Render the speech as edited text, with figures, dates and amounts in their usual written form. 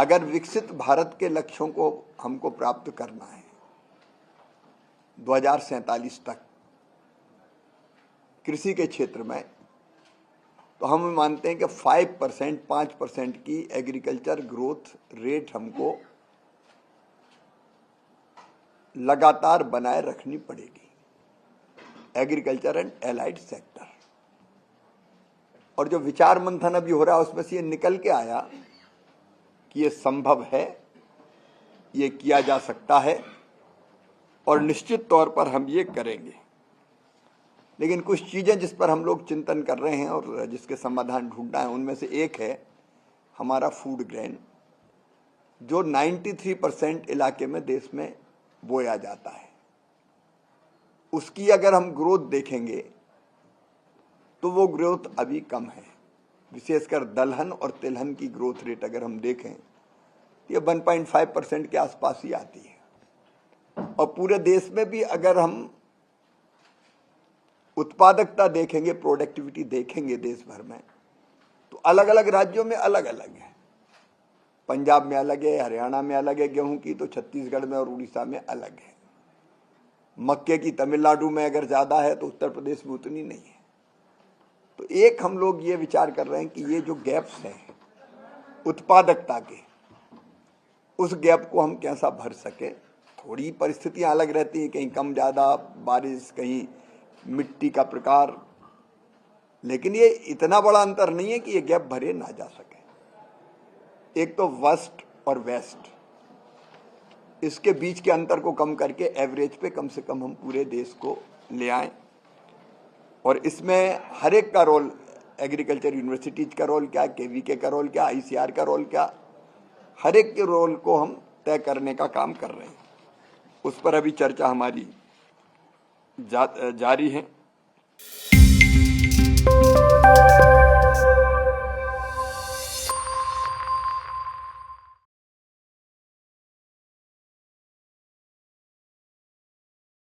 अगर विकसित भारत के लक्ष्यों को हमको प्राप्त करना है 2047 तक कृषि के क्षेत्र में, तो हम मानते हैं कि 5% की एग्रीकल्चर ग्रोथ रेट हमको लगातार बनाए रखनी पड़ेगी, एग्रीकल्चर एंड एलाइड सेक्टर। और जो विचार मंथन अभी हो रहा है उसमें से ये निकल के आया कि ये संभव है, ये किया जा सकता है और निश्चित तौर पर हम ये करेंगे। लेकिन कुछ चीजें जिस पर हम लोग चिंतन कर रहे हैं और जिसके समाधान ढूंढना है, उनमें से एक है हमारा फूड ग्रेन, जो 93% इलाके में देश में बोया जाता है। उसकी अगर हम ग्रोथ देखेंगे तो वो ग्रोथ अभी कम है, विशेषकर दलहन और तिलहन की ग्रोथ रेट अगर हम देखें तो ये 1.5% के आसपास ही आती है। और पूरे देश में भी अगर हम उत्पादकता देखेंगे, प्रोडक्टिविटी देखेंगे देश भर में, तो अलग अलग राज्यों में अलग अलग है। पंजाब में अलग है, हरियाणा में अलग है गेहूं की, तो छत्तीसगढ़ में और उड़ीसा में अलग है। मक्के की तमिलनाडु में अगर ज्यादा है तो उत्तर प्रदेश में उतनी नहीं है। तो एक हम लोग ये विचार कर रहे हैं कि ये जो गैप्स हैं उत्पादकता के, उस गैप को हम कैसा भर सके। थोड़ी परिस्थितियां अलग रहती हैं, कहीं कम ज्यादा बारिश, कहीं मिट्टी का प्रकार, लेकिन ये इतना बड़ा अंतर नहीं है कि ये गैप भरे ना जा सके। एक तो वेस्ट और वेस्ट, इसके बीच के अंतर को कम करके एवरेज पे कम से कम हम पूरे देश को ले आए। और इसमें हर एक का रोल, एग्रीकल्चर यूनिवर्सिटीज का रोल क्या, केवीके का रोल क्या, आईसीआर का रोल क्या, हर एक के रोल को हम तय करने का काम कर रहे हैं। उस पर अभी चर्चा हमारी जारी है।